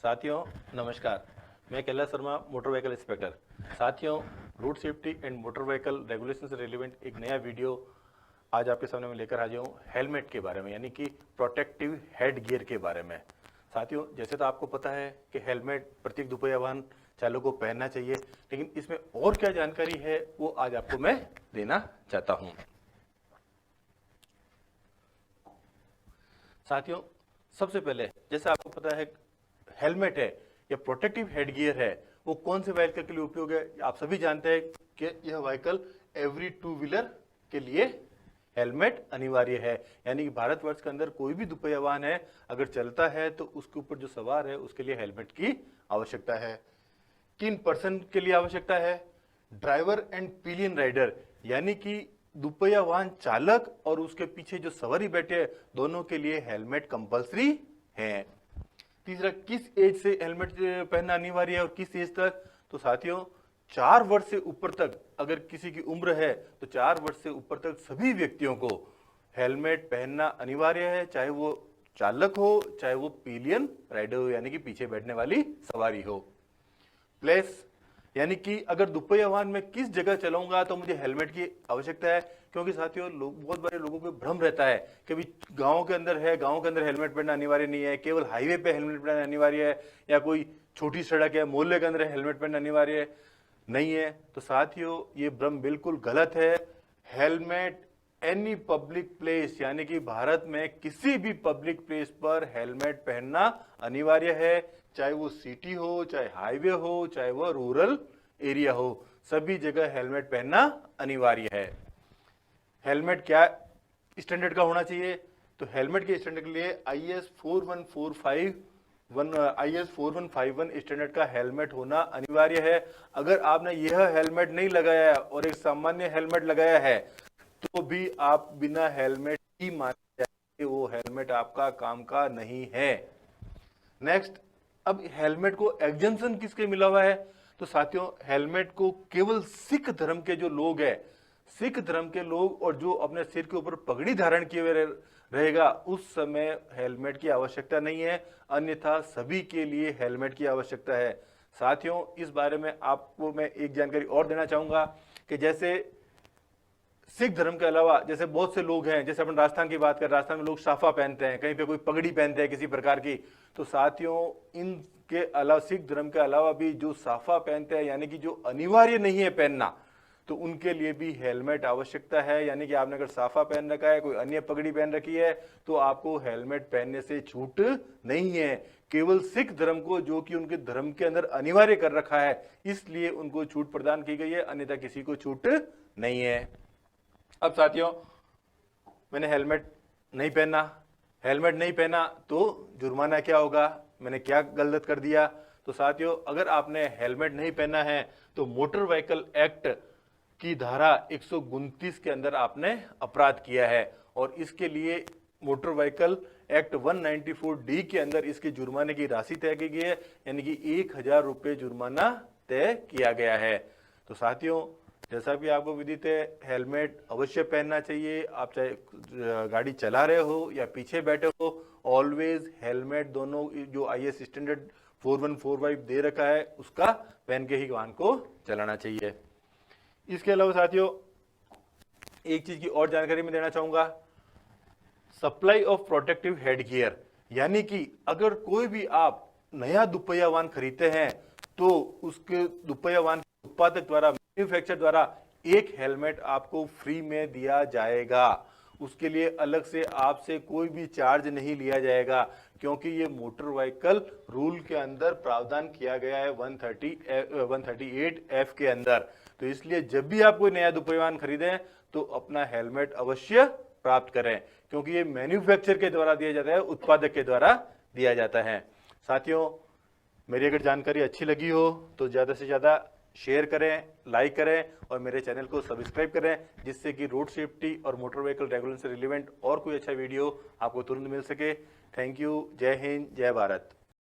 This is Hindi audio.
साथियों नमस्कार, मैं Kailash Sharma motor vehicle inspector. साथियों, road safety and motor vehicle regulation से रिलेवेंट एक नया वीडियो आज आपके सामने मैं लेकर हाजिर हूँ हेलमेट के बारे में, यानी कि प्रोटेक्टिव हेड गियर के बारे में। साथियों, जैसे तो आपको पता है कि हेलमेट प्रत्येक दुपहिया वाहन चालक को पहनना चाहिए, लेकिन इसमें और क्या जानकारी है वो आज आपको मैं देना चाहता हूँ। साथियों, सबसे पहले जैसे आपको पता है हेलमेट है या प्रोटेक्टिव हेड गियर है वो कौन से व्हीकल के लिए उपयोग है। आप सभी जानते हैं कि यह व्हीकल एवरी टू व्हीलर के लिए हेलमेट अनिवार्य है, यानी कि भारतवर्ष के अंदर कोई भी दुपहिया वाहन है अगर चलता है तो उसके ऊपर जो सवार है उसके लिए हेलमेट की आवश्यकता है। किन पर्सन के लिए आवश्यकता है? ड्राइवर एंड पिलियन राइडर, यानी कि दुपहिया वाहन चालक और उसके पीछे जो सवारी बैठे हैं दोनों के लिए हेलमेट कंपलसरी है। तीसरा, किस एज से हेलमेट पहनना अनिवार्य है और किस एज तक? तो साथियों, 4 वर्ष से ऊपर तक अगर किसी की उम्र है तो 4 वर्ष से ऊपर तक सभी व्यक्तियों को हेलमेट पहनना अनिवार्य है, चाहे वो चालक हो चाहे वो पिलियन राइडर हो, यानी कि पीछे बैठने वाली सवारी हो। प्लेस, यानी कि अगर दुपहिया वाहन में किस जगह चलाऊंगा तो मुझे हेलमेट की आवश्यकता है, क्योंकि साथियों बहुत बड़े लोगों को भ्रम रहता है कि भाई गांव के अंदर है, गांव के अंदर हेलमेट पहनना अनिवार्य नहीं है, केवल हाईवे पे हेलमेट पहनना अनिवार्य है, या कोई छोटी सड़क है मोहल्ले के अंदर हेलमेट पहनना अनिवार्य नहीं है। तो साथियों, ये भ्रम बिल्कुल गलत है। हेलमेट एनी पब्लिक प्लेस, यानी कि भारत में किसी भी पब्लिक प्लेस पर हेलमेट पहनना अनिवार्य है, चाहे वो सिटी हो चाहे हाईवे हो चाहे वो रूरल एरिया हो, सभी जगह हेलमेट पहनना अनिवार्य है। हेलमेट क्या स्टैंडर्ड का होना चाहिए? तो हेलमेट के स्टैंडर्ड के लिए IS 4151 स्टैंडर्ड का हेलमेट होना अनिवार्य है। अगर आपने यह हेलमेट नहीं लगाया है और एक सामान्य हेलमेट लगाया है तो भी आप बिना हेलमेट ही माने जाएंगे, वो हेलमेट आपका काम का नहीं है। नेक्स्ट, अब हेलमेट को एग्जम्पशन किसके मिला हुआ है? तो साथियों, हेलमेट को केवल सिख धर्म के जो लोग हैं, सिख धर्म के लोग और जो अपने सिर के ऊपर पगड़ी धारण किए हुए रहेगा उस समय हेलमेट की आवश्यकता नहीं है, अन्यथा सभी के लिए हेलमेट की आवश्यकता है। साथियों, इस बारे में आपको मैं एक जानकारी और देना चाहूंगा कि जैसे सिख धर्म के अलावा जैसे बहुत से लोग हैं, जैसे अपन राजस्थान की बात करें, राजस्थान में लोग साफा पहनते हैं, कहीं पे कोई पगड़ी पहनते हैं किसी प्रकार की। तो साथियों, इनके अलावा सिख धर्म के अलावा भी जो साफा पहनते हैं, यानी कि जो अनिवार्य नहीं है पहनना, तो उनके लिए भी हेलमेट आवश्यकता है। यानी कि आपने अगर साफा पहन रखा है, कोई अन्य पगड़ी पहन रखी है, तो आपको हेलमेट पहनने से छूट नहीं है। केवल सिख धर्म को, जो कि उनके धर्म के अंदर अनिवार्य कर रखा है, इसलिए उनको छूट प्रदान की गई है, अन्यथा किसी को छूट नहीं है। अब साथियों, मैंने हेलमेट नहीं पहना तो जुर्माना क्या होगा? मैंने क्या गलत कर दिया? तो साथियों, अगर आपने हेलमेट नहीं पहना है तो मोटर व्हीकल एक्ट की धारा 129 के अंदर आपने अपराध किया है, और इसके लिए मोटर व्हीकल एक्ट 194D के अंदर इसके जुर्माने की राशि तय की गई है, यानी कि 1000 रुपये जुर्माना तय किया गया है। तो साथियों, जैसा कि आपको विदित है, हेलमेट अवश्य पहनना चाहिए। आप चाहे गाड़ी चला रहे हो या पीछे बैठे हो, ऑलवेज हेलमेट दोनों जो IS स्टैंडर्ड 4145 दे रखा है उसका पहन के ही वाहन को चलाना चाहिए। इसके अलावा साथियों, एक चीज की और जानकारी मैं देना चाहूंगा, supply of protective head gear, यानी कि अगर कोई भी आप नया दुपहिया वाहन खरीदते हैं तो उसके दुपहिया वाहन उत्पादक द्वारा, मैन्युफैक्चरर द्वारा एक हेलमेट आपको फ्री में दिया जाएगा। उसके लिए अलग से आपसे कोई भी चार्ज नहीं लिया जाएगा, क्योंकि ये मोटर व्हीकल रूल के अंदर प्रावधान किया गया है 138F के अंदर। तो इसलिए जब भी आप कोई नया दुपहिया वाहन खरीदें तो अपना हेलमेट अवश्य प्राप्त करें, क्योंकि ये मैन्युफैक्चरर के द्वारा दिया जाता है, उत्पादक के द्वारा दिया जाता है। साथियों, मेरी अगर जानकारी अच्छी लगी हो तो ज्यादा से ज्यादा शेयर करें, लाइक करें और मेरे चैनल को सब्सक्राइब करें, जिससे कि रोड सेफ्टी और मोटर व्हीकल रेगुलेशन से रिलेवेंट और कोई अच्छा वीडियो आपको तुरंत मिल सके। Thank you. जय हिंद, जय भारत।